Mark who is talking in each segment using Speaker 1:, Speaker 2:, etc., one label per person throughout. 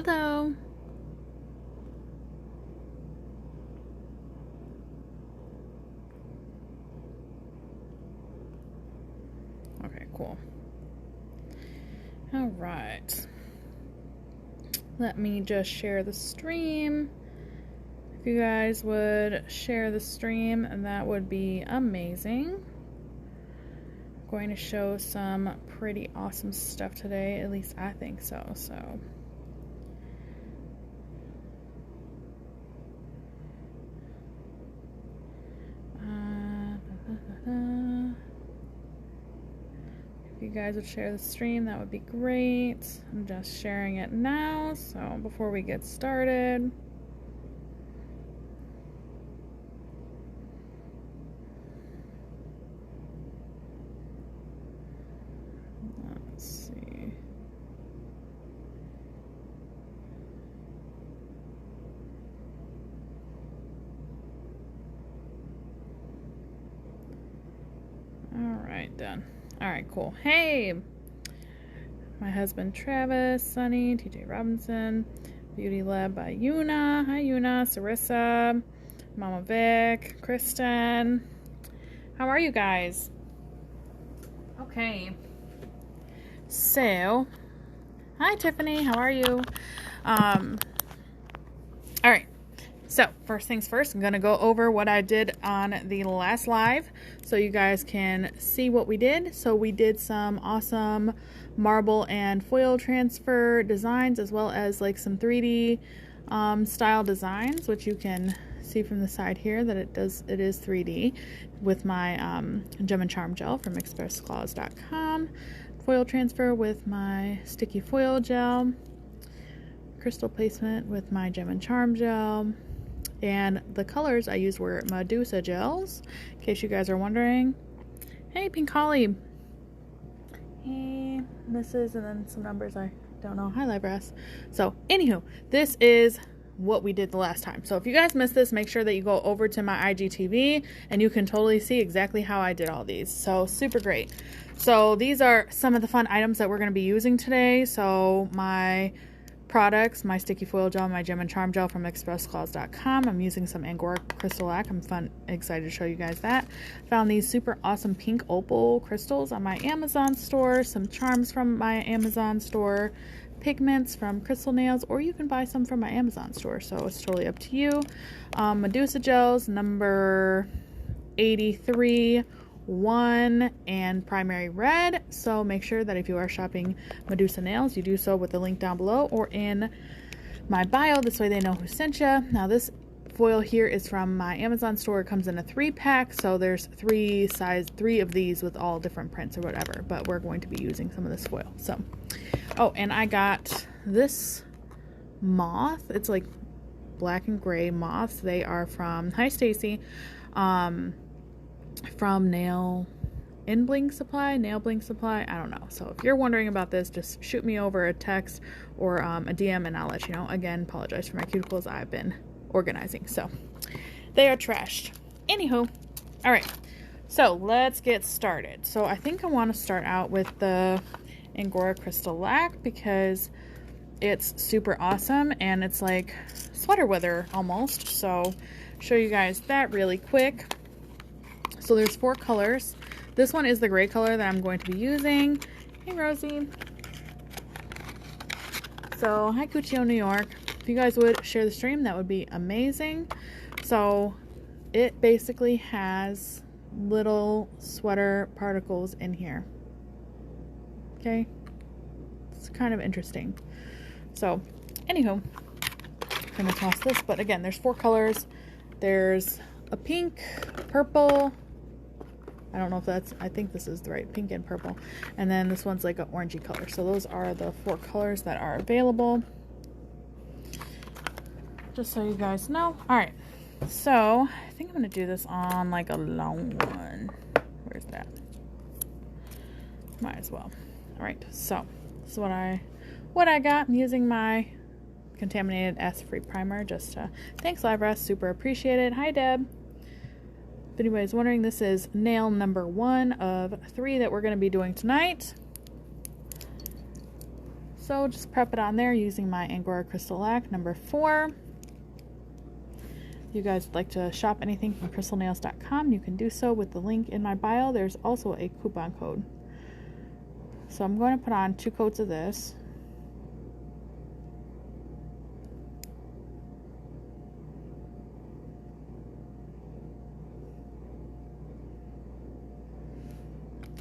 Speaker 1: Hello. Okay, cool. All right. Let me just share the stream. If you guys would share the stream, that would be amazing. I'm going to show some pretty awesome stuff today. At least I think so. If you guys would share the stream, that would be great. I'm just sharing it now, so before we get started. Let's see. All right, done. All right, cool. Hey, my husband Travis, Sunny, TJ Robinson, Beauty Lab by Yuna. Hi, Yuna, Sarissa, Mama Vic, Kristen. How are you guys? Okay. So, hi, Tiffany. How are you? All right. So, first things first, I'm going to go over what I did on the last live so you guys can see what we did. So, we did some awesome marble and foil transfer designs as well as like some 3D style designs, which you can see from the side here that it is 3D with my Gem and Charm gel from expressclaws.com. Foil transfer with my sticky foil gel. Crystal placement with my Gem and Charm gel. And the colors I used were Medusa gels, in case you guys are wondering. Hey, Pink Holly. Hey, Mrs. and then some numbers I don't know. Hi, Libras. So, anywho, this is what we did the last time. So, if you guys missed this, make sure that you go over to my IGTV and you can totally see exactly how I did all these. So, super great. So, these are some of the fun items that we're going to be using today. So, my products, my sticky foil gel, my Gem and Charm gel from expressclaws.com. I'm using some Angora crystal lac. I'm excited to show you guys that. Found these super awesome pink opal crystals on my Amazon store, some charms from my Amazon store, pigments from Crystal Nails, or you can buy some from my Amazon store, so it's totally up to you. Medusa gels, number 83, 1 and primary red. So make sure that if you are shopping Medusa nails, you do so with the link down below or in my bio. This way they know who sent you. Now this foil here is from my Amazon store. It comes in a 3-pack, so there's 3 of these with all different prints or whatever, but we're going to be using some of this foil. So, oh, and I got this moth. It's like black and gray moths. They are from, hi Stacy, from Nail Bling Supply, I don't know. So if you're wondering about this, just shoot me over a text or a DM and I'll let you know. Again, apologize for my cuticles. I've been organizing. So they are trashed. Anywho, all right. So let's get started. So I think I want to start out with the Angora Crystal Lac because it's super awesome and it's like sweater weather almost. So show you guys that really quick. So there's 4 colors. This one is the gray color that I'm going to be using. Hey, Rosie. So, hi, Cuccio, New York. If you guys would share the stream, that would be amazing. So, it basically has little sweater particles in here. Okay? It's kind of interesting. So, anywho, I'm going to toss this. But again, there's 4 colors. There's a pink, purple, I don't know if that's, I think this is the right, pink and purple. And then this one's like an orangey color. So those are the 4 colors that are available. Just so you guys know. Alright, so I think I'm going to do this on like a long one. Where's that? Might as well. Alright, so this is what I got. I'm using my contaminated acid-free primer. Just thanks, Livra. Super appreciated. Hi, Deb. If anybody's wondering, this is nail number 1 of 3 that we're going to be doing tonight. So just prep it on there using my Angora Crystal Lac number 4. If you guys would like to shop anything from crystalnails.com, you can do so with the link in my bio. There's also a coupon code. So I'm going to put on 2 coats of this.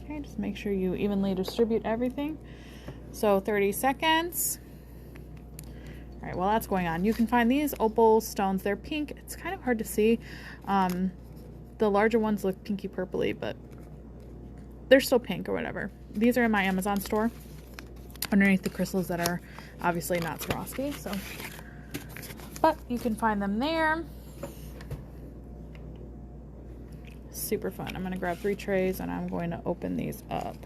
Speaker 1: Okay, just make sure you evenly distribute everything. So 30 seconds. All right, while that's going on, you can find these opal stones. They're pink. It's kind of hard to see. The larger ones look pinky purpley, but they're still pink or whatever. These are in my Amazon store underneath the crystals that are obviously not Swarovski. So, but you can find them there. Super fun. I'm going to grab 3 trays and I'm going to open these up.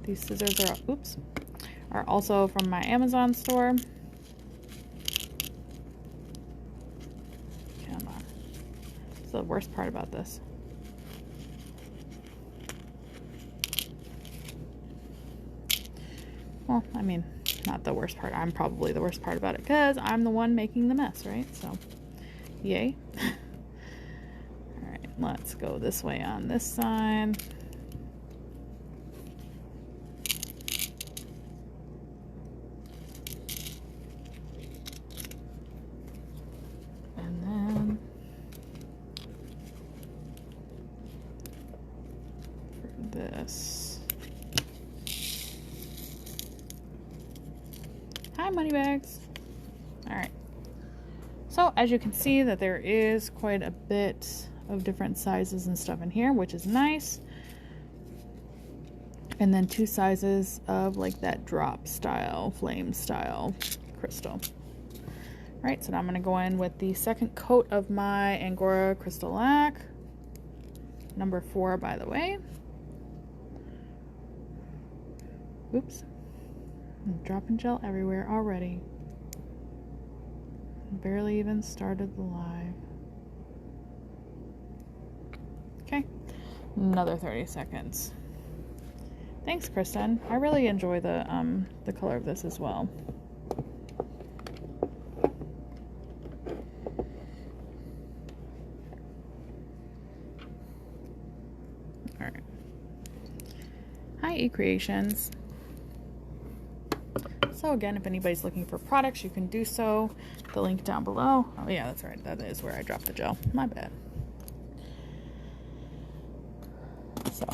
Speaker 1: These scissors are also from my Amazon store. Come on. That's the worst part about this. Well, I mean, not the worst part. I'm probably the worst part about it because I'm the one making the mess, right? So, yay. All right, let's go this way on this side. And then for this. Hi, money bags. All right. So as you can see that there is quite a bit of different sizes and stuff in here, which is nice. And then 2 sizes of like that drop style, flame style crystal. All right, so now I'm going to go in with the second coat of my Angora Crystal Lac, number 4, by the way. Oops. I'm dropping gel everywhere already. Barely even started the live. Okay, another 30 seconds. Thanks, Kristen. I really enjoy the color of this as well. All right. Hi, eCreations. So again, if anybody's looking for products, you can do so. The link down below. Oh yeah, that's right. That is where I dropped the gel. My bad. So,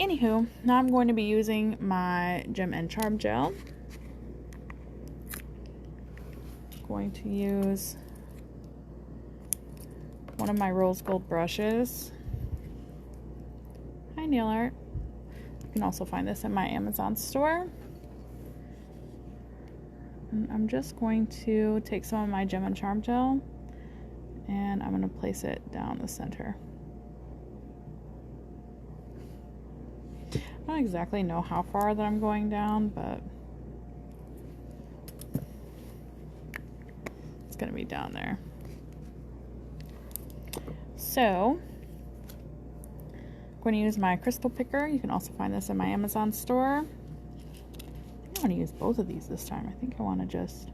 Speaker 1: anywho, now I'm going to be using my Gem and Charm gel. I'm going to use one of my rose gold brushes. Hi, nail art. You can also find this in my Amazon store. And I'm just going to take some of my Gem and Charm gel and I'm going to place it down the center. I don't exactly know how far that I'm going down, but it's going to be down there. So I'm going to use my crystal picker. You can also find this in my Amazon store. I want to use both of these this time. I think I want to just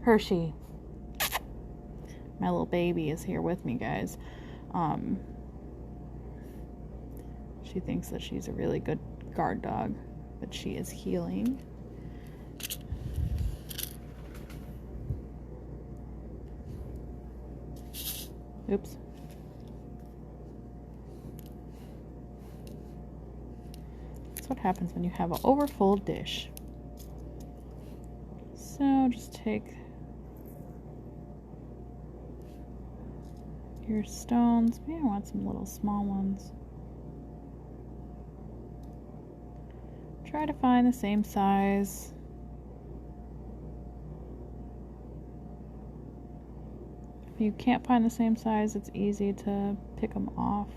Speaker 1: Hershey. My little baby is here with me, guys. She thinks that she's a really good guard dog, but she is healing. Oops. That's what happens when you have an overfull dish. So just take your stones. Maybe I want some little small ones. Try to find the same size. If you can't find the same size, it's easy to pick them off.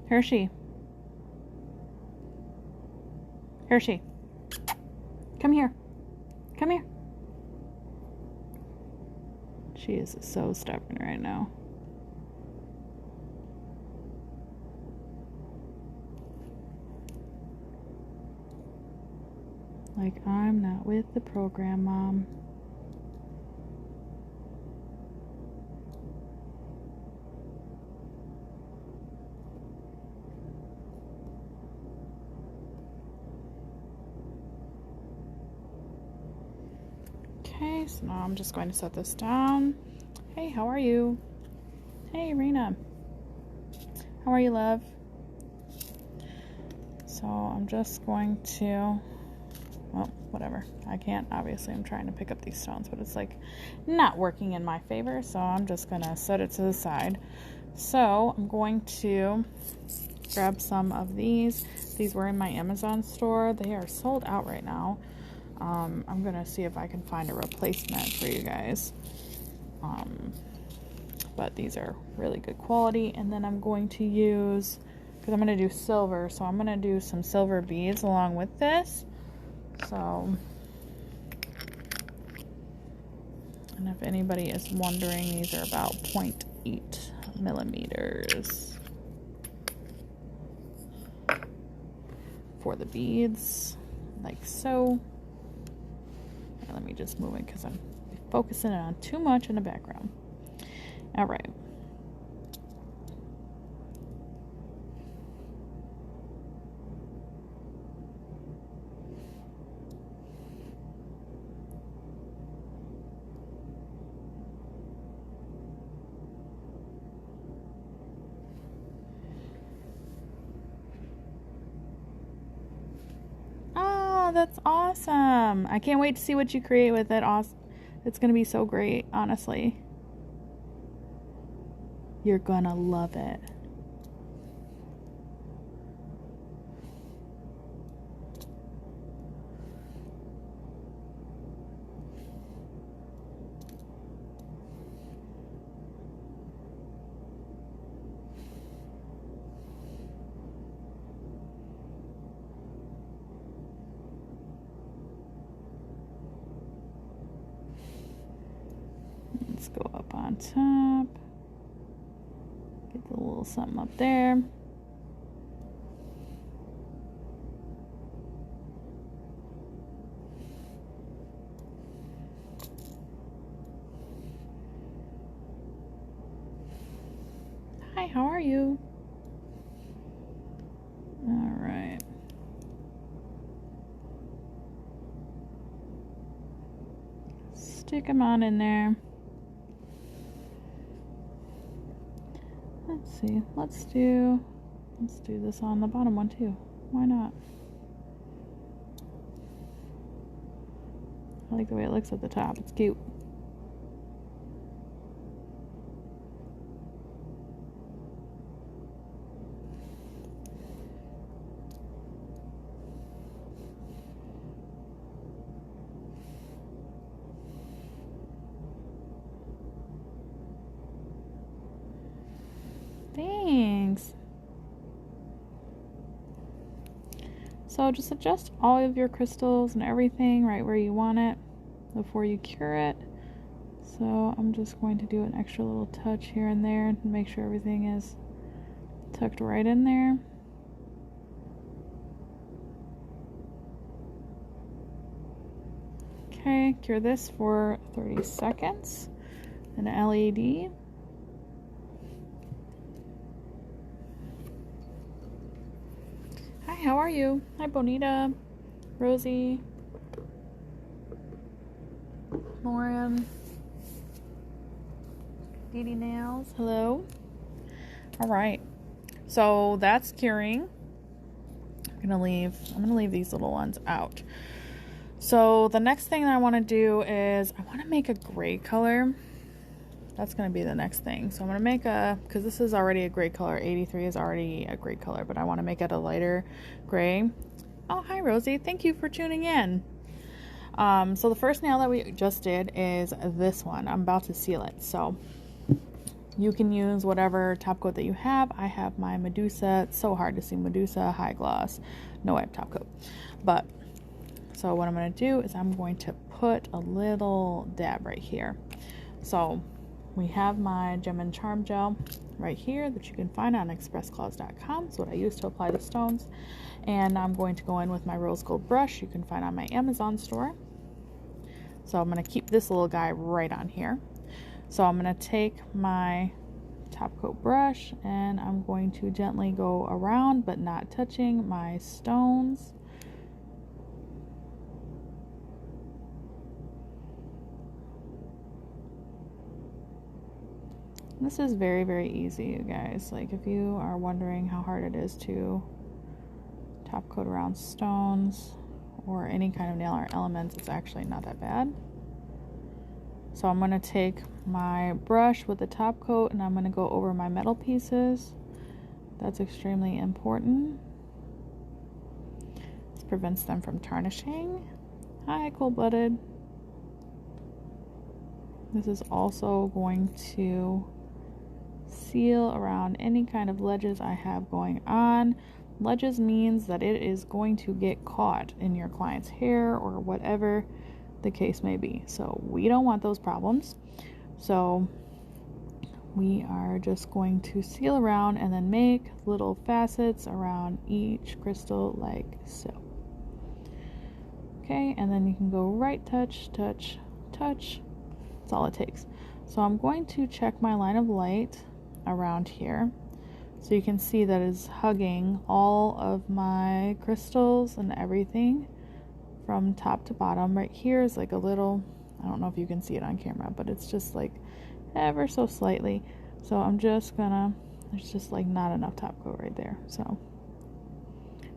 Speaker 1: Hershey. Hershey. Come here. Come here. She is so stubborn right now. Like, I'm not with the program, Mom. Okay, so now I'm just going to set this down. Hey, how are you? Hey, Rena. How are you, love? So I'm just going to, well, whatever. I can't, obviously I'm trying to pick up these stones, but it's like not working in my favor, so I'm just going to set it to the side. So I'm going to grab some of these. These were in my Amazon store. They are sold out right now. I'm gonna see if I can find a replacement for you guys. But these are really good quality. And then I'm going to use, because I'm gonna do silver, so I'm gonna do some silver beads along with this. So, and if anybody is wondering, these are about 0.8 millimeters for the beads, like so. Let me just move it because I'm focusing on too much in the background. All right. That's awesome. I can't wait to see what you create with it. It's gonna be so great, honestly. You're gonna love it. Let's go up on top. Get the little something up there. Hi, how are you? All right. Stick them on in there. Let's see. Let's do this on the bottom one too. Why not? I like the way it looks at the top. It's cute. Thanks. So just adjust all of your crystals and everything right where you want it before you cure it. So I'm just going to do an extra little touch here and there to make sure everything is tucked right in there. Okay, cure this for 30 seconds. An LED. Hi, how are you? Hi, Bonita, Rosie, Lauren, Dee Dee Nails. Hello. All right, so that's curing. I'm gonna leave these little ones out. So the next thing that I want to do is I want to make a gray color. That's going to be the next thing. So I'm going to make because this is already a gray color. 83 is already a gray color, but I want to make it a lighter gray. Oh, hi, Rosie. Thank you for tuning in. So the first nail that we just did is this one. I'm about to seal it. So You can use whatever top coat that you have. I have my Medusa. It's so hard to see Medusa high gloss no wipe top coat. But so what I'm going to do is I'm going to put a little dab right here. So we have my Gem and Charm gel right here that you can find on expressclaws.com. It's what I use to apply the stones. And I'm going to go in with my rose gold brush you can find on my Amazon store. So I'm going to keep this little guy right on here. So I'm going to take my top coat brush and I'm going to gently go around but not touching my stones. This is very, very easy, you guys. Like, if you are wondering how hard it is to top coat around stones or any kind of nail art elements, it's actually not that bad. So I'm going to take my brush with the top coat and I'm going to go over my metal pieces. That's extremely important. This prevents them from tarnishing. Hi, cold-blooded. This is also going to seal around any kind of ledges I have going on. Ledges means that it is going to get caught in your client's hair or whatever the case may be. So we don't want those problems. So we are just going to seal around and then make little facets around each crystal like so. Okay, and then you can go right touch, touch, touch. That's all it takes. So I'm going to check my line of light around here. So you can see that it's hugging all of my crystals and everything from top to bottom. Right here is like a little, I don't know if you can see it on camera, but it's just like ever so slightly. So I'm just gonna, there's just like not enough top coat right there. So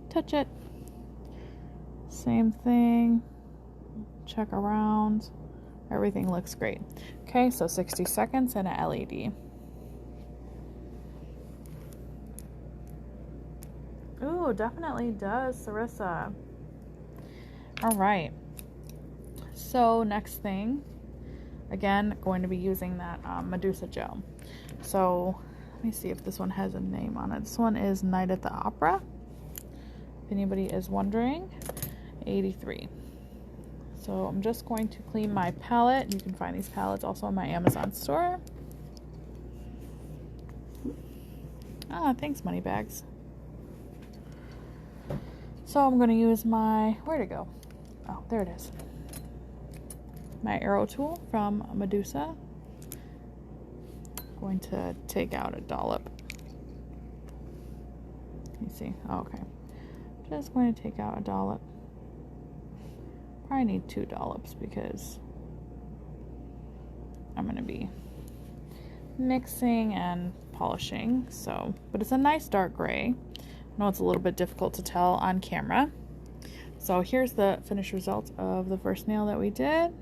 Speaker 1: touch it. Same thing. Check around. Everything looks great. Okay, so 60 seconds and a LED. Ooh, definitely does, Sarissa. All right. So next thing, again, going to be using that Medusa gel. So let me see if this one has a name on it. This one is Night at the Opera. If anybody is wondering, 83. So I'm just going to clean my palette. You can find these palettes also on my Amazon store. Ah, thanks, Moneybags. So I'm going to use my, where'd it go? Oh, there it is. My arrow tool from Medusa. I'm going to take out a dollop. Let me see. Oh, okay. Just going to take out a dollop. Probably need 2 dollops because I'm going to be mixing and polishing. So, but it's a nice dark gray. I know it's a little bit difficult to tell on camera. So here's the finished result of the first nail that we did.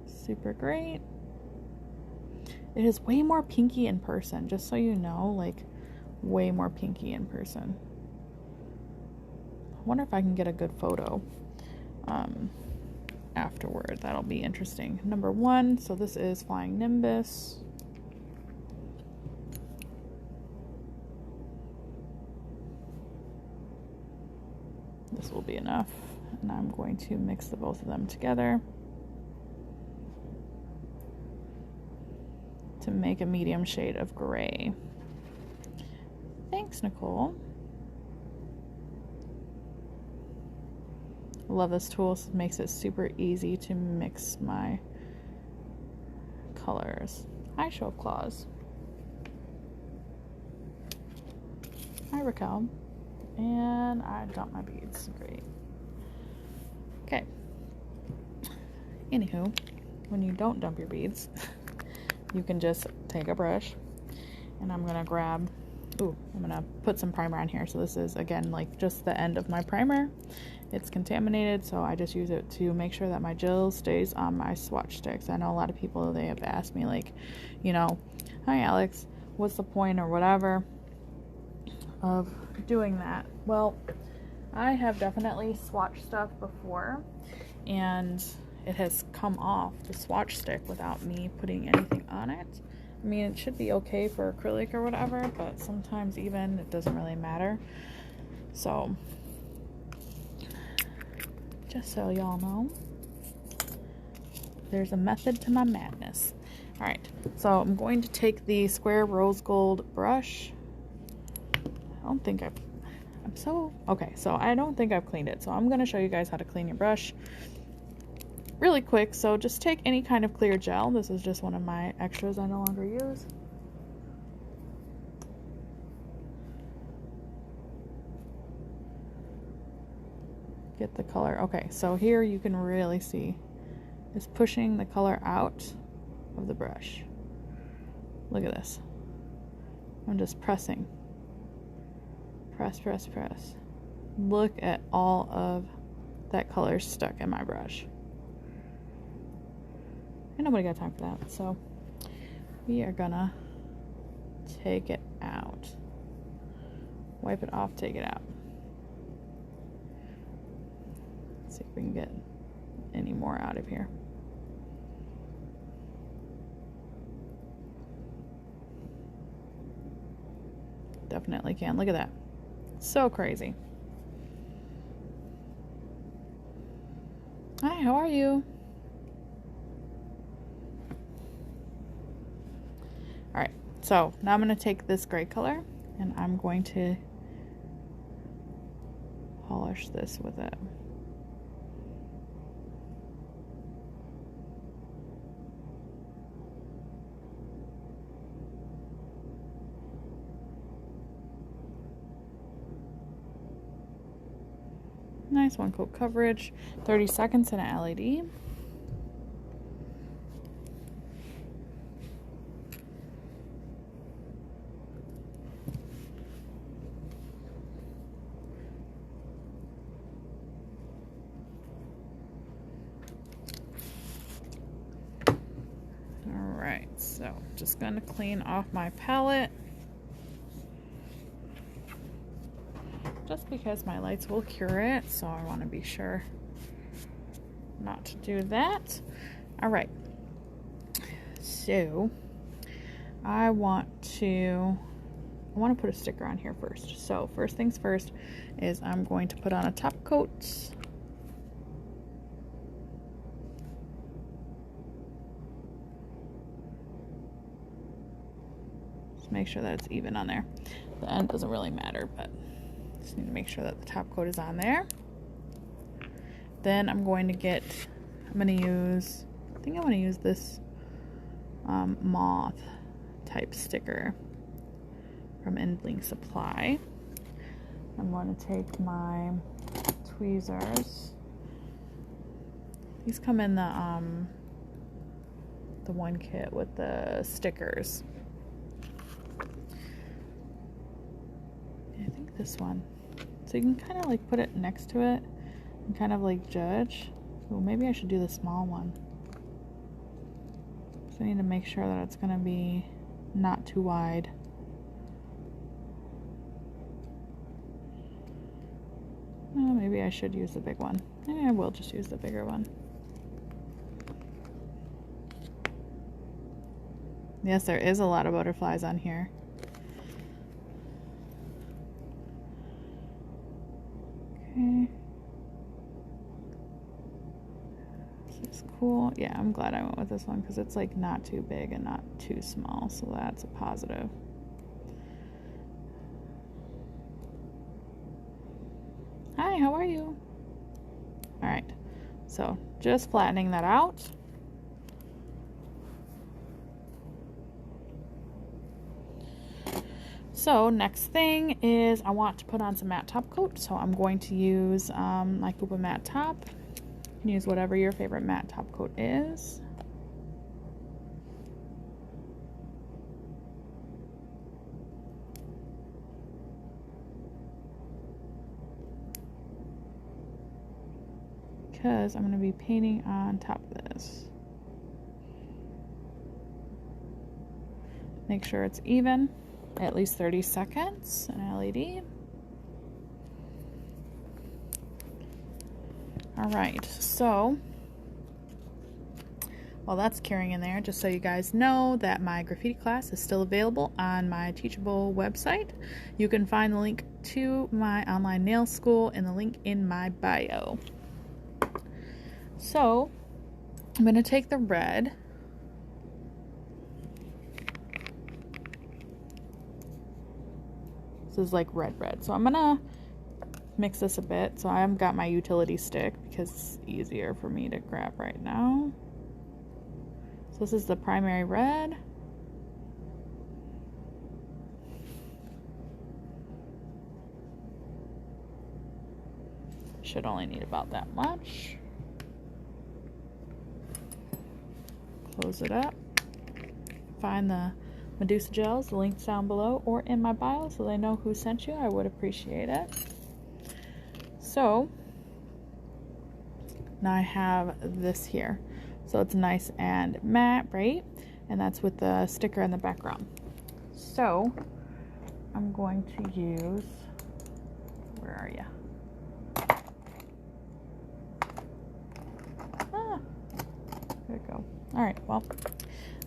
Speaker 1: Super great. It is way more pinky in person, just so you know, like way more pinky in person. I wonder if I can get a good photo afterward. That'll be interesting. Number 1, so this is Flying Nimbus. This will be enough, and I'm going to mix the both of them together to make a medium shade of gray. Thanks, Nicole. I love this tool. It makes it super easy to mix my colors. Hi, Show of Claws. Hi, Raquel. And I dumped my beads. Great. Okay. Anywho, when you don't dump your beads, you can just take a brush and I'm going to grab, I'm going to put some primer on here. So this is, again, like just the end of my primer. It's contaminated, so I just use it to make sure that my gel stays on my swatch sticks. I know a lot of people, they have asked me, like, you know, hi Alex, what's the point or whatever of doing that? Well, I have definitely swatched stuff before and it has come off the swatch stick without me putting anything on it. I mean, it should be okay for acrylic or whatever, but sometimes even it doesn't really matter. So, just so y'all know, there's a method to my madness. All right, so I'm going to take the square rose gold brush. I don't think so I don't think I've cleaned it. So I'm going to show you guys how to clean your brush really quick. So just take any kind of clear gel. This is just one of my extras I no longer use. Get the color. Okay, so here you can really see it's pushing the color out of the brush. Look at this. I'm just pressing. Press, press, press. Look at all of that color stuck in my brush. And nobody got time for that. So we are gonna take it out. Wipe it off, take it out. Let's see if we can get any more out of here. Definitely can. Look at that. So crazy. Hi, how are you? Alright, so now I'm going to take this gray color and I'm going to polish this with it. Nice one coat coverage, 30 seconds in an LED. Alright, so just going to clean off my palette. Just because my lights will cure it, so I want to be sure not to do that. Alright, so I want to put a sticker on here first. So first things first is I'm going to put on a top coat. Just make sure that it's even on there. The end doesn't really matter, but just need to make sure that the top coat is on there. Then I'm going to use, I think I want to use this moth type sticker from Endling Supply. I'm going to take my tweezers. These come in the one kit with the stickers. I think this one. So you can kind of like put it next to it and kind of like judge. Well, maybe I should do the small one. So I need to make sure that it's going to be not too wide. Maybe I should use the big one. Maybe I will just use the bigger one. Yes, there is a lot of butterflies on here. Okay. This is cool. Yeah, I'm glad I went with this one because it's like not too big and not too small, so that's a positive. Hi, how are you? Alright, so just flattening that out. So next thing is I want to put on some matte top coat. So I'm going to use my Coupa matte top. You can use whatever your favorite matte top coat is. Because I'm going to be painting on top of this. Make sure it's even. At least 30 seconds, an LED. Alright, so while that's curing in there, just so you guys know that my graffiti class is still available on my Teachable website. You can find the link to my online nail school in the link in my bio. So I'm going to take the red, this is like red, so I'm going to mix this a bit. So I've got my utility stick because it's easier for me to grab right now. So this is the primary red. Should only need about that much. Close it up. Find the Medusa gels, the link's down below or in my bio so they know who sent you. I would appreciate it. So now I have this here. So it's nice and matte, right? And that's with the sticker in the background. So I'm going to use, where are you? Ah, there we go. All right, well,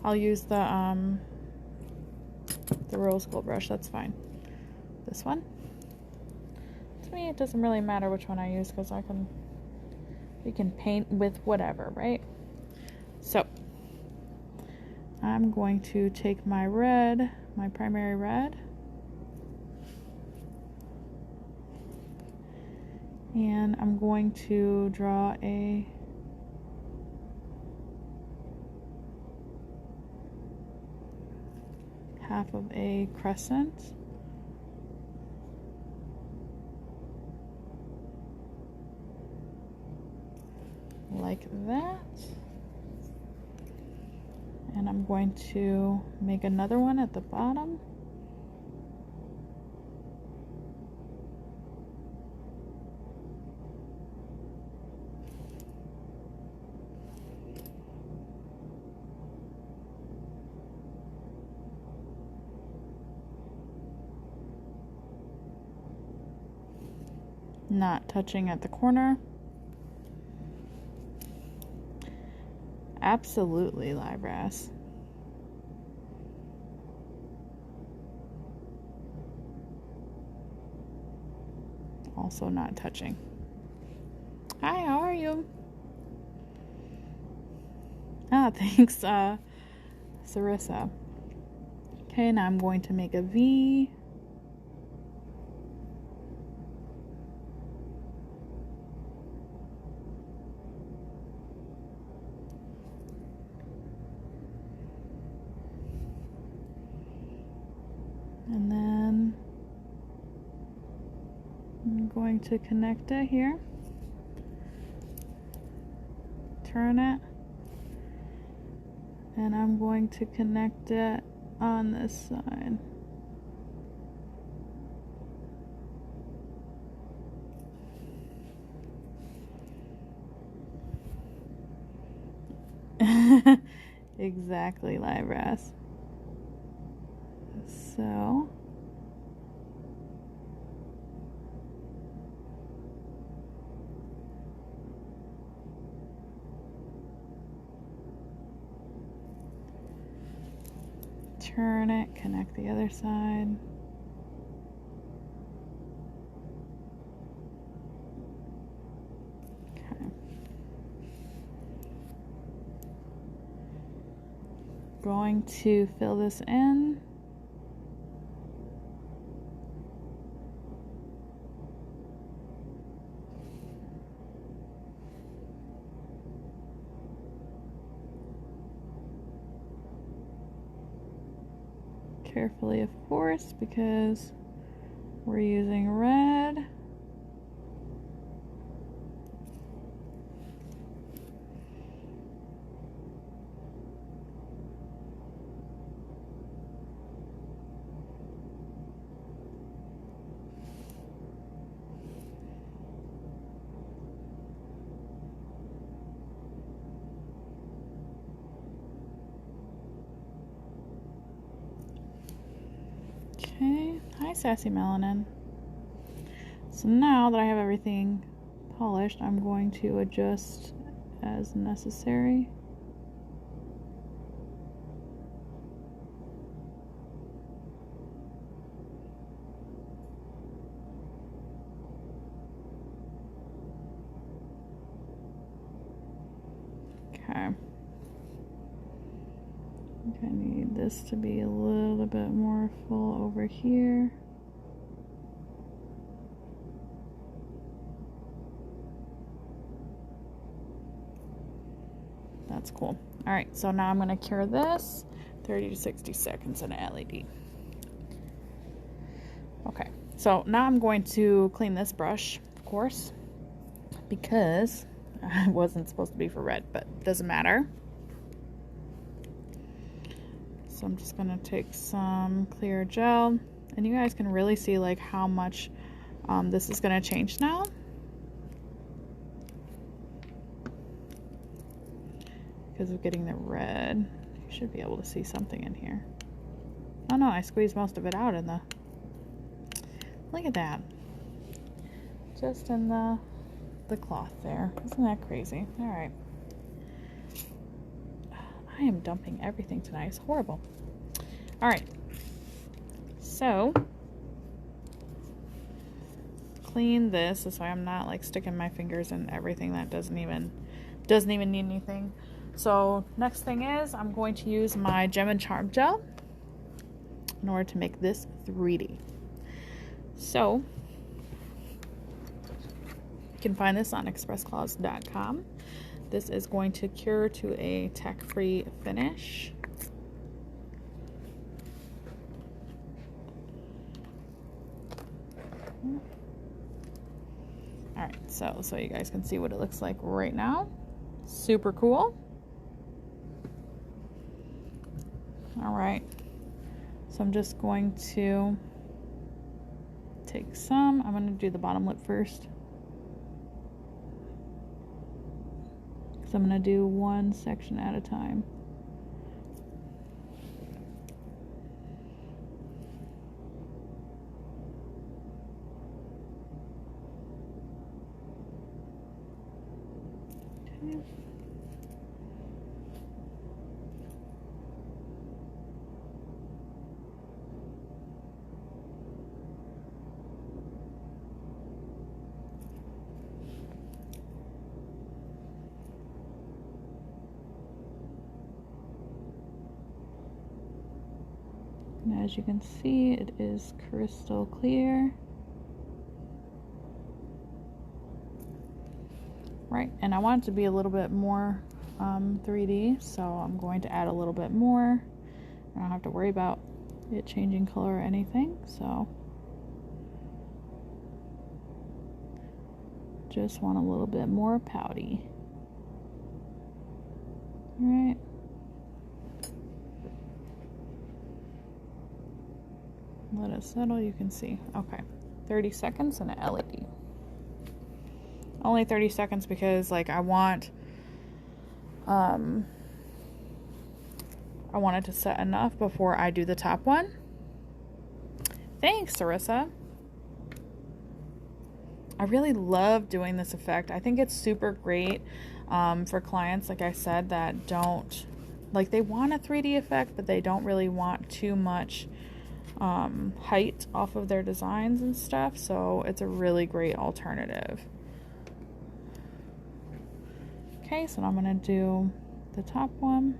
Speaker 1: I'll use the rose gold brush, that's fine. This one. To me, it doesn't really matter which one I use because we can paint with whatever, right? So I'm going to take my red, my primary red, and I'm going to draw a half of a crescent. Like that. And I'm going to make another one at the bottom. Not touching at the corner. Absolutely, Libras. Also not touching. Hi, how are you? Ah, thanks, Sarissa. Okay, now I'm going to make a V. And then I'm going to connect it here, turn it, and I'm going to connect it on this side. Exactly, Libras. So turn it, connect the other side. Okay. Going to fill this in. Carefully, of course, because we're using red. Okay, hi Sassy Melanin. So now that I have everything polished, I'm going to adjust as necessary. Okay. I need this to be a little bit more full over here. That's cool. All right, so now I'm going to cure this 30 to 60 seconds in an LED. Okay, so now I'm going to clean this brush, of course, because it wasn't supposed to be for red, but it doesn't matter. So I'm just going to take some clear gel, and you guys can really see like how much this is going to change now. Because of getting the red. You should be able to see something in here. Oh no, I squeezed most of it out in the... Look at that. Just in the cloth there. Isn't that crazy? Alright. I am dumping everything tonight. It's horrible. Alright. So, clean this. This way I'm not like sticking my fingers in everything that doesn't even need anything. So next thing is I'm going to use my Gem and Charm gel in order to make this 3D. So you can find this on expressclouds.com. This is going to cure to a tech-free finish. Alright, so you guys can see what it looks like right now. Super cool. Alright, so I'm just going to take some. I'm going to do the bottom lip first, because I'm going to do one section at a time. Okay. And as you can see, it is crystal clear. Right, and I want it to be a little bit more 3D, so I'm going to add a little bit more. I don't have to worry about it changing color or anything, so just want a little bit more pouty. All right. Let it settle, you can see. Okay, 30 seconds and an LED. Only 30 seconds because like I want it to set enough before I do the top one. Thanks, Sarissa. I really love doing this effect. I think it's super great for clients, like I said, that don't, like they want a 3D effect, but they don't really want too much height off of their designs and stuff, so it's a really great alternative. Okay, so now I'm going to do the top one.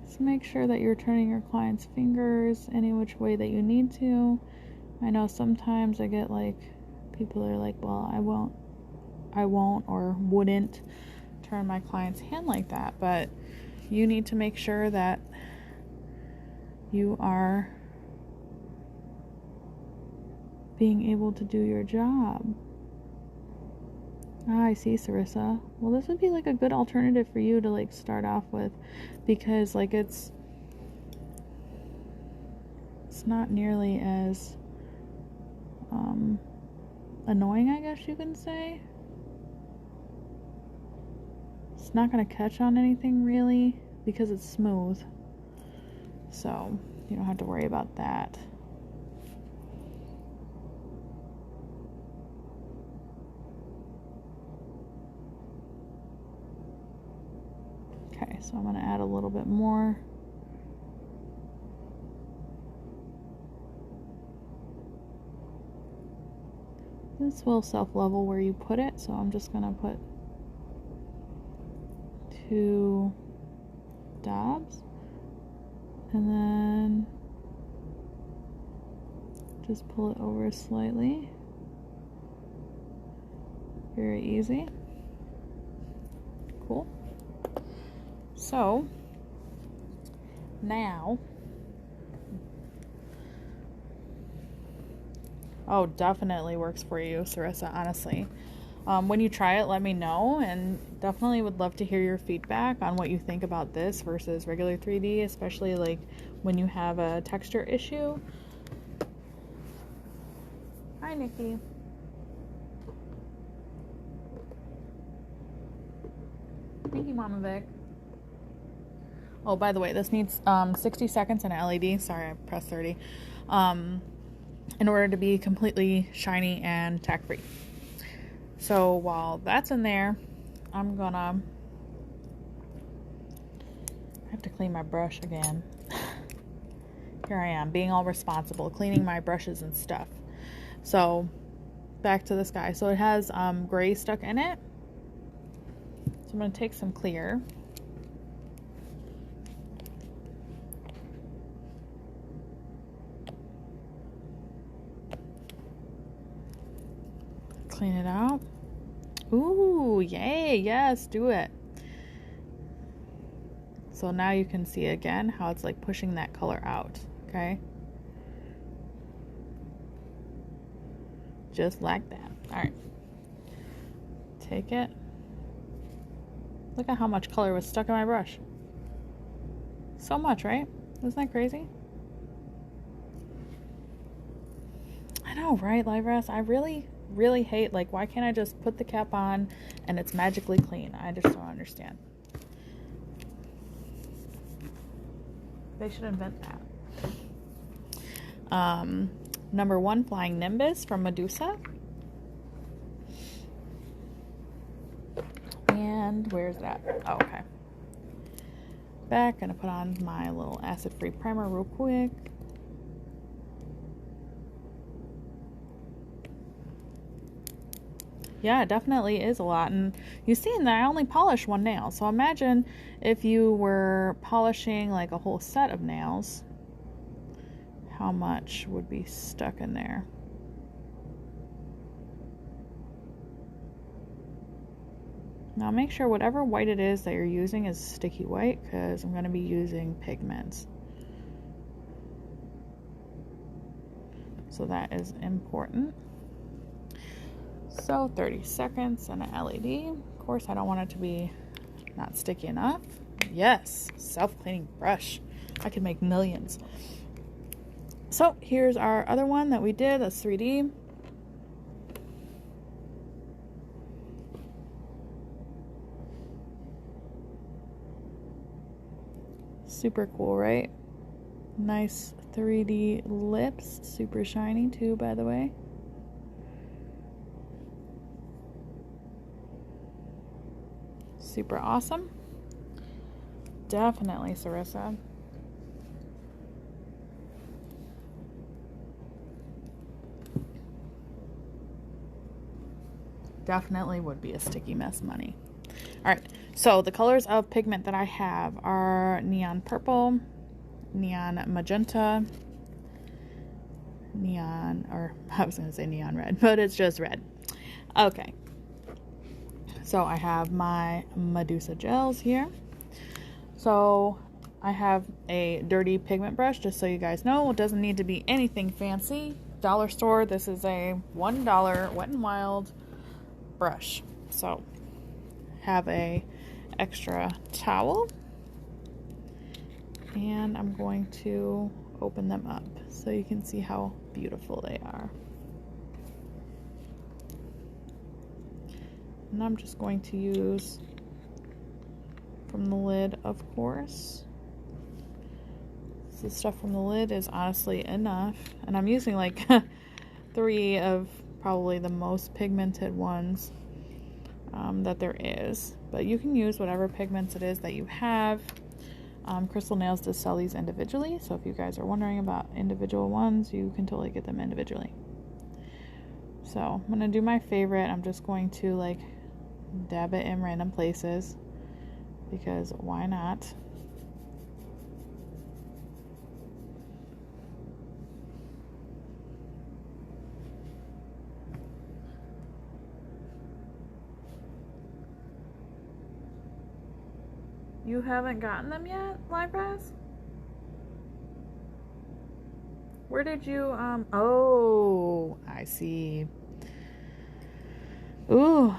Speaker 1: So make sure that you're turning your client's fingers any which way that you need to. I know sometimes I get like, people are like, well, I won't or wouldn't turn my client's hand like that, but you need to make sure that you are being able to do your job. Ah, I see, Sarissa. Well, this would be like a good alternative for you to like start off with, because like it's not nearly as annoying, I guess you can say. It's not going to catch on anything really because it's smooth, so you don't have to worry about that. Okay, so I'm going to add a little bit more This will self-level where you put it, so I'm just gonna put 2 dabs and then just pull it over slightly. Very easy. Cool. So now, oh, definitely works for you, Sarissa, honestly. When you try it, let me know, and definitely would love to hear your feedback on what you think about this versus regular 3D, especially like when you have a texture issue. Hi, Nikki. Thank you, Mama Vic. Oh, by the way, this needs 60 seconds and an LED. Sorry, I pressed 30. In order to be completely shiny and tack-free. So while that's in there, I have to clean my brush again. Here I am, being all responsible, cleaning my brushes and stuff. So back to this guy. So it has gray stuck in it. So I'm going to take some clear. Clean it out. Ooh, yay, yes, do it. So now you can see again how it's like pushing that color out, okay? Just like that. All right. Take it. Look at how much color was stuck in my brush. So much, right? Isn't that crazy? I know, right, Livress? I really hate, like, why can't I just put the cap on and it's magically clean? I just don't understand. They should invent that. Number 1, Flying Nimbus from Medusa. And where's that? Oh, okay. Back, gonna put on my little acid-free primer real quick. Yeah, it definitely is a lot. And you've seen that I only polish one nail. So imagine if you were polishing like a whole set of nails, how much would be stuck in there. Now make sure whatever white it is that you're using is sticky white, because I'm going to be using pigments. So that is important. So 30 seconds and an LED. Of course, I don't want it to be not sticky enough. Yes, self-cleaning brush. I could make millions. So here's our other one that we did. That's 3D. Super cool, right? Nice 3D lips. Super shiny too, by the way. Super awesome. Definitely, Sarissa. Definitely would be a sticky mess money. All right, so the colors of pigment that I have are neon purple, neon magenta, neon, or I was going to say neon red, but it's just red. Okay. So I have my Medusa gels here. So I have a dirty pigment brush, just so you guys know. It doesn't need to be anything fancy. Dollar store, this is a $1 Wet n Wild brush. So have a extra towel. And I'm going to open them up so you can see how beautiful they are. And I'm just going to use from the lid, of course. So the stuff from the lid is honestly enough. And I'm using like 3 of probably the most pigmented ones that there is. But you can use whatever pigments it is that you have. Crystal Nails does sell these individually. So if you guys are wondering about individual ones, you can totally get them individually. So I'm going to do my favorite. I'm just going to like dab it in random places because why not? You haven't gotten them yet, Libras? Where did you, oh, I see. Ooh,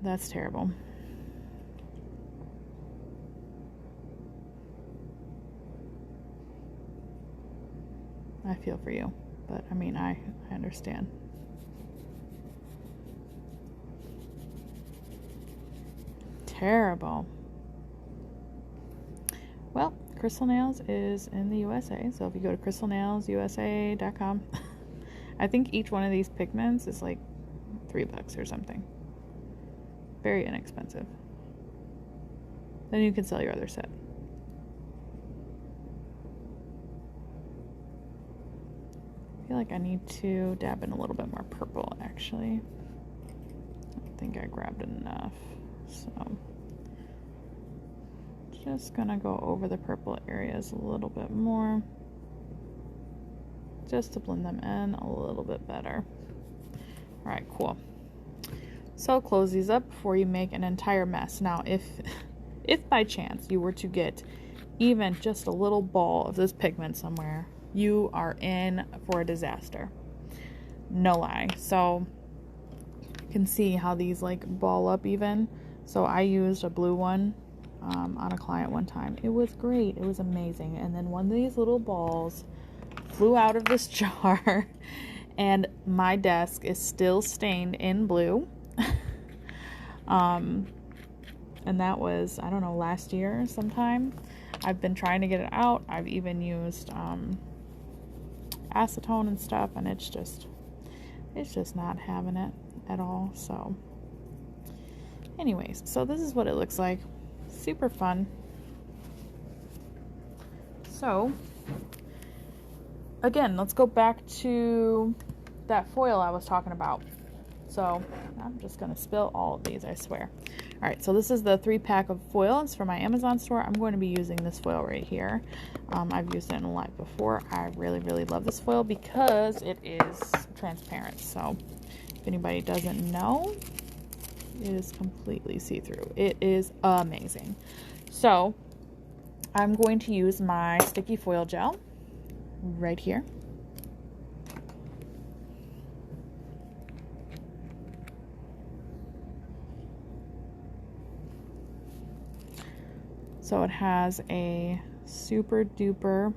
Speaker 1: that's terrible. I feel for you, but I mean, I understand. Terrible. Well, Crystal Nails is in the USA, so if you go to crystalnailsusa.com, I think each one of these pigments is like $3 or something. Very inexpensive. Then you can sell your other set. I feel like I need to dab in a little bit more purple, actually. I think I grabbed enough, so just gonna go over the purple areas a little bit more, just to blend them in a little bit better. All right, cool. So close these up before you make an entire mess. Now, if by chance you were to get even just a little ball of this pigment somewhere, you are in for a disaster. No lie. So you can see how these like ball up even. So I used a blue one on a client one time. It was great. It was amazing. And then one of these little balls flew out of this jar and my desk is still stained in blue. And that was, I don't know, last year sometime. I've been trying to get it out. I've even used acetone and stuff, and it's just not having it at all. So anyways, so this is what it looks like. Super fun. So again, let's go back to that foil I was talking about. So I'm just gonna spill all of these, I swear. All right, so this is the 3-pack of foil. It's from my Amazon store. I'm going to be using this foil right here. I've used it in a live before. I really, really love this foil because it is transparent. So if anybody doesn't know, it is completely see-through. It is amazing. So I'm going to use my sticky foil gel right here. So it has a super duper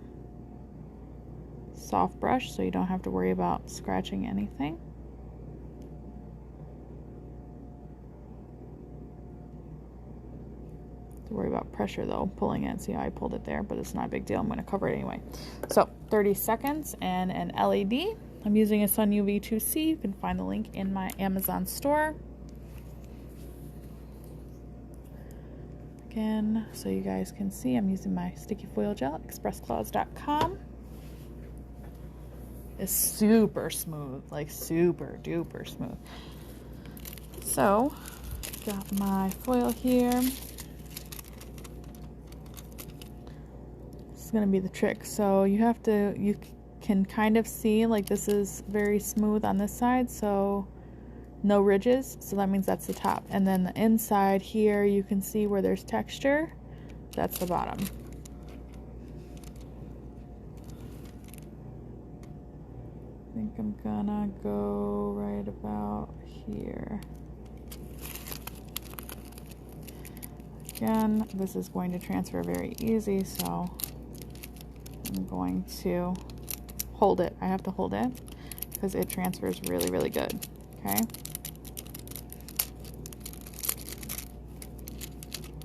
Speaker 1: soft brush, so you don't have to worry about scratching anything. To worry about pressure though, pulling it. See how I pulled it there, but it's not a big deal. I'm going to cover it anyway. So 30 seconds and an LED. I'm using a Sun UV 2C. You can find the link in my Amazon store. Again, so you guys can see, I'm using my sticky foil gel, expressclaws.com. It's super smooth, like super duper smooth. So, got my foil here. This is going to be the trick. So you can kind of see like this is very smooth on this side, so no ridges, so that means that's the top. And then the inside here, you can see where there's texture. That's the bottom. I think I'm gonna go right about here. Again, this is going to transfer very easy, so I'm going to hold it. I have to hold it because it transfers really, really good. Okay.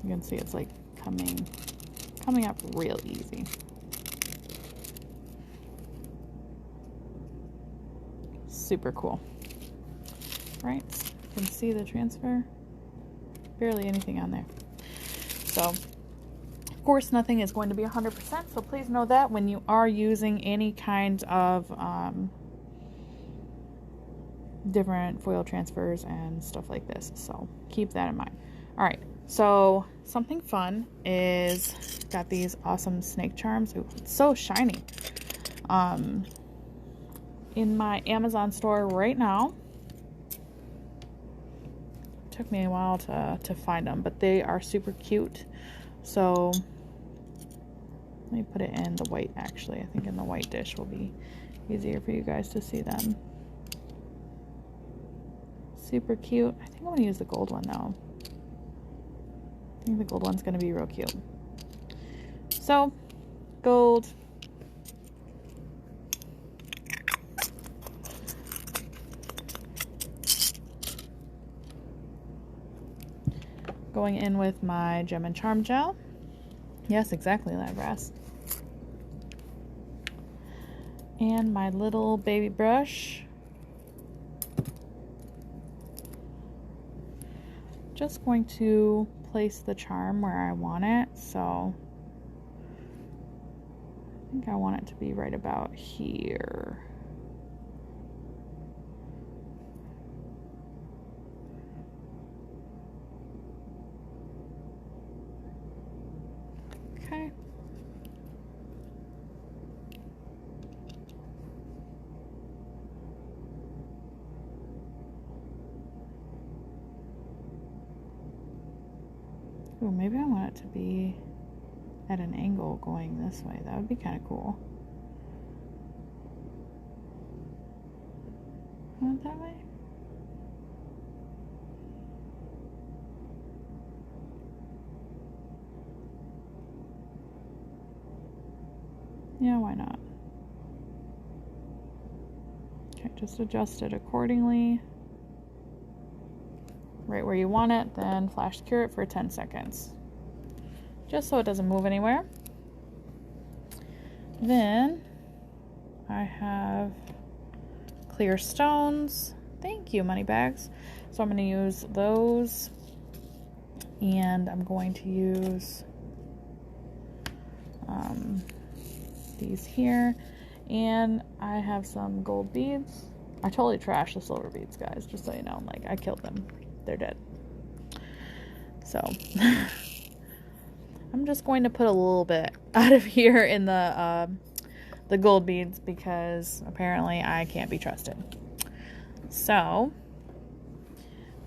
Speaker 1: You can see it's like coming up real easy. Super cool. Right? You can see the transfer. Barely anything on there. So, of course, nothing is going to be 100%, so please know that when you are using any kind of different foil transfers and stuff like this. So keep that in mind. All right. So something fun is got these awesome snake charms. Ooh, it's so shiny. In my Amazon store right now. Took me a while to find them, but they are super cute. So let me put it in the white, actually. I think in the white dish will be easier for you guys to see them. Super cute. I think I'm going to use the gold one though. I think the gold one's going to be real cute. So, gold. Going in with my Gem and Charm gel. Yes, exactly, lab brass. And my little baby brush. Just going to place the charm where I want it. So I think I want it to be right about here. Okay. Ooh, maybe I want it to be at an angle going this way. That would be kind of cool. Want it that way? Yeah, why not? Okay, just adjust it accordingly. Right where you want it, then flash cure it for 10 seconds. Just so it doesn't move anywhere. Then I have clear stones. Thank you, money bags. So I'm going to use those. And I'm going to use these here. And I have some gold beads. I totally trashed the silver beads, guys, just so you know. Like, I killed them. They're dead. So I'm just going to put a little bit out of here in the gold beads because apparently I can't be trusted. So,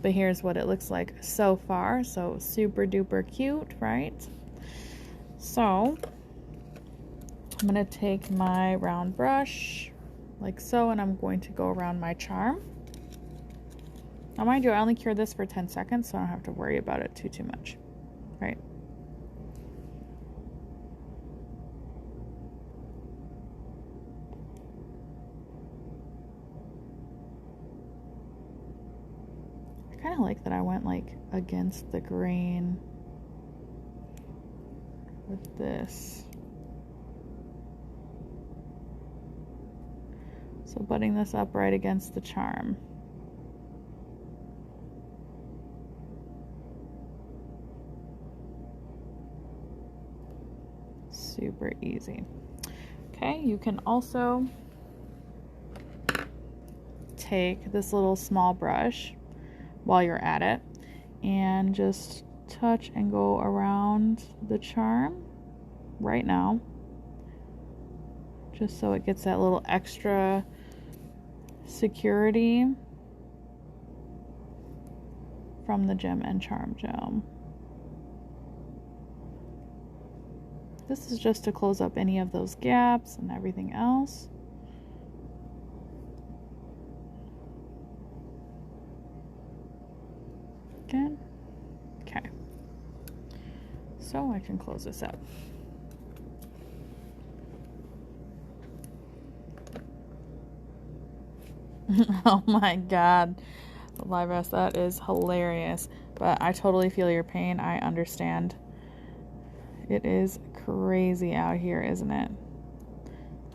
Speaker 1: but here's what it looks like so far. So super duper cute, right? So I'm going to take my round brush like so, and I'm going to go around my charm. Now, mind you, I only cured this for 10 seconds, so I don't have to worry about it too much, right? I kind of like that I went like against the grain with this. So butting this up right against the charm. Super easy. Okay, you can also take this little small brush while you're at it and just touch and go around the charm right now, just so it gets that little extra security from the Gem and Charm gel. This is just to close up any of those gaps and everything else. Again. Okay. So I can close this up. Oh my god. Live Rest, that is hilarious. But I totally feel your pain. I understand. It is crazy out here, isn't it?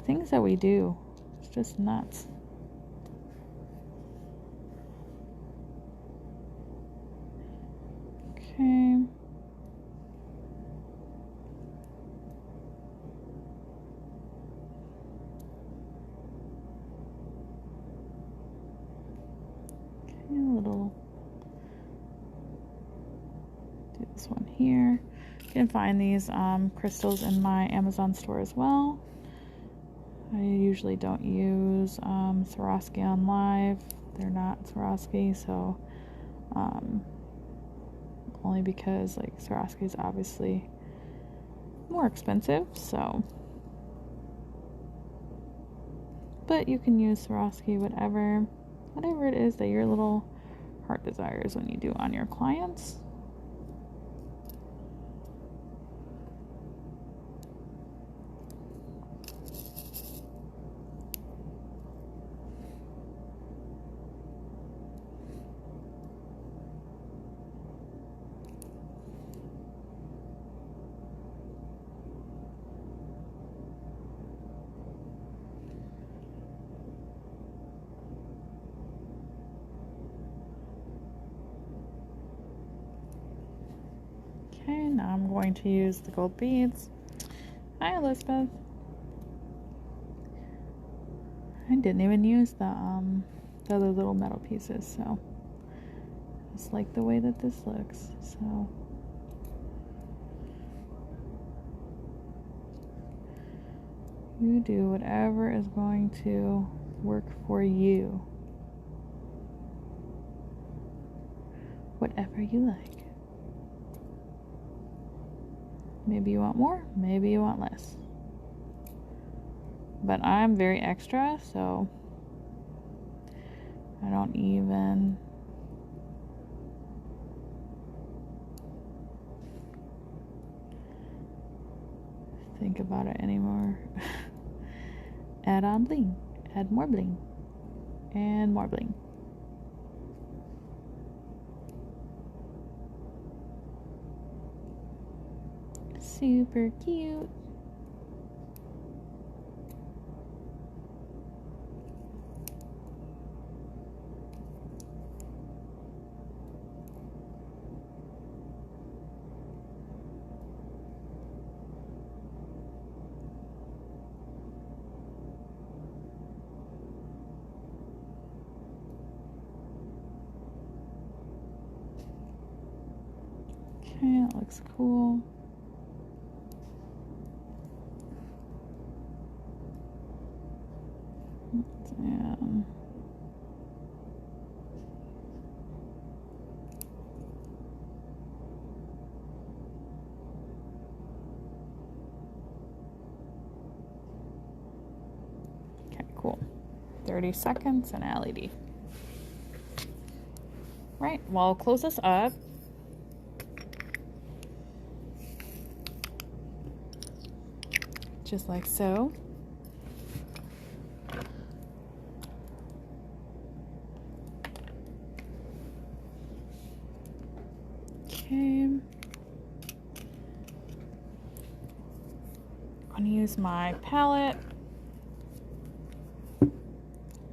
Speaker 1: Things that we do. It's just nuts. Okay. Do this one here. You can find these crystals in my Amazon store as well. I usually don't use Swarovski on live. They're not Swarovski, so only because like Swarovski is obviously more expensive, so. But you can use Swarovski, whatever it is that your little heart desires when you do on your clients. Okay, now I'm going to use the gold beads. Hi, Elizabeth. I didn't even use the other little metal pieces, so I just like the way that this looks. So you do whatever is going to work for you. Whatever you like. Maybe you want more, maybe you want less. But I'm very extra, so I don't even think about it anymore. Add on bling, add more bling, and more bling. Super cute. Okay, that looks cool. And okay, cool. 30 seconds and LED. Right, well, I'll close this up. Just like so. Okay. I'm going to use my palette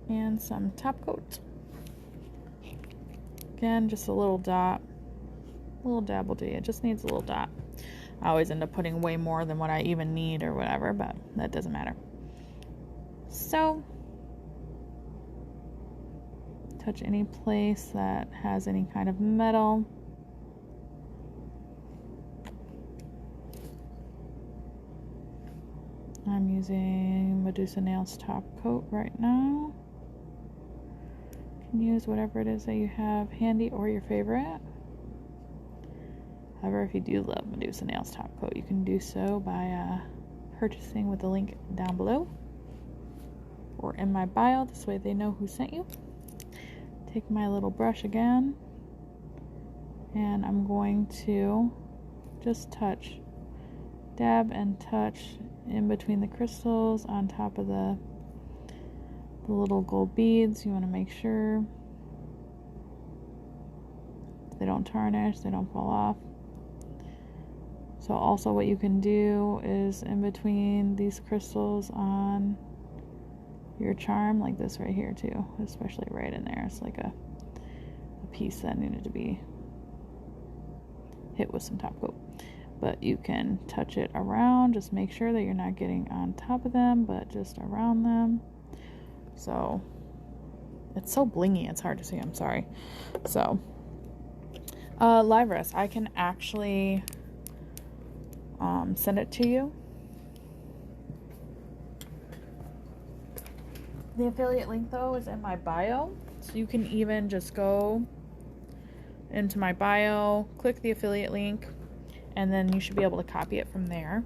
Speaker 1: and some top coat. Again, just a little dot. A little dab will do. It just needs a little dot. I always end up putting way more than what I even need or whatever, but that doesn't matter. So, touch any place that has any kind of metal. I'm using Medusa Nails top coat right now. You can use whatever it is that you have handy or your favorite. However, if you do love Medusa Nails top coat, you can do so by purchasing with the link down below or in my bio. This way they know who sent you. Take my little brush again, and I'm going to just touch, dab and touch in between the crystals on top of the little gold beads. You want to make sure they don't tarnish, they don't fall off. So also what you can do is in between these crystals on your charm, like this right here too, especially right in there. It's like a piece that needed to be hit with some top coat. But you can touch it around, just make sure that you're not getting on top of them, but just around them. So it's so blingy, it's hard to see, I'm sorry. So Livress, I can actually send it to you. The affiliate link though is in my bio, so you can even just go into my bio, click the affiliate link, and then you should be able to copy it from there.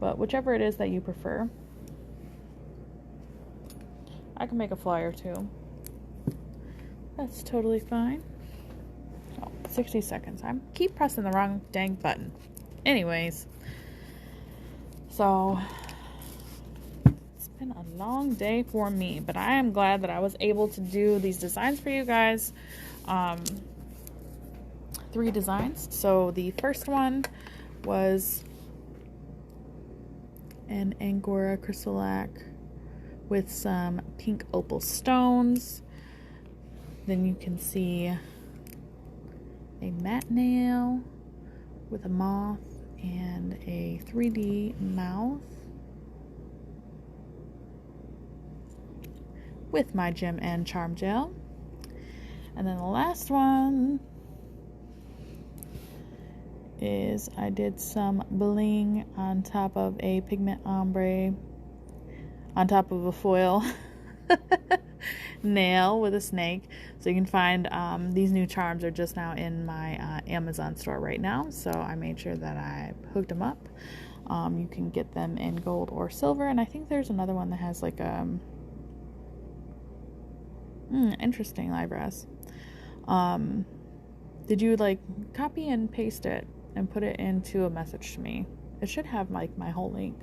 Speaker 1: But whichever it is that you prefer. I can make a flyer too. That's totally fine. Oh, 60 seconds. I keep pressing the wrong dang button. Anyways, so it's been a long day for me, but I am glad that I was able to do these designs for you guys. 3 designs. So the first one was an Angora crystal with some pink opal stones. Then you can see a matte nail with a moth and a 3D mouth with my gem and charm gel. And then the last one is I did some bling on top of a pigment ombre on top of a foil nail with a snake. So you can find these new charms are just now in my Amazon store right now, so I made sure that I hooked them up. You can get them in gold or silver, and I think there's another one that has like interesting eyebrows. Did you like copy and paste it and put it into a message to me? It should have like my whole link.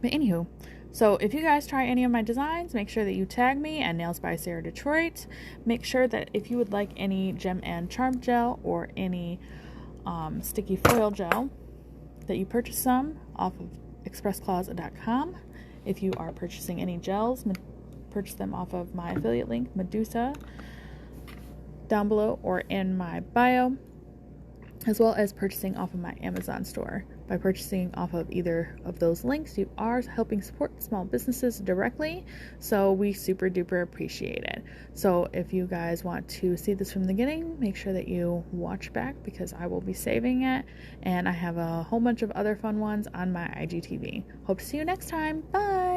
Speaker 1: But anywho, so if you guys try any of my designs, make sure that you tag me at Nails by Sarah Detroit. Make sure that if you would like any gem and charm gel or any sticky foil gel, that you purchase some off of expresscloset.com. If you are purchasing any gels, purchase them off of my affiliate link, Medusa, down below or in my bio, as well as purchasing off of my Amazon store. By purchasing off of either of those links, you are helping support small businesses directly, so we super duper appreciate it. So if you guys want to see this from the beginning, make sure that you watch back because I will be saving it, and I have a whole bunch of other fun ones on my IGTV. Hope to see you next time. Bye!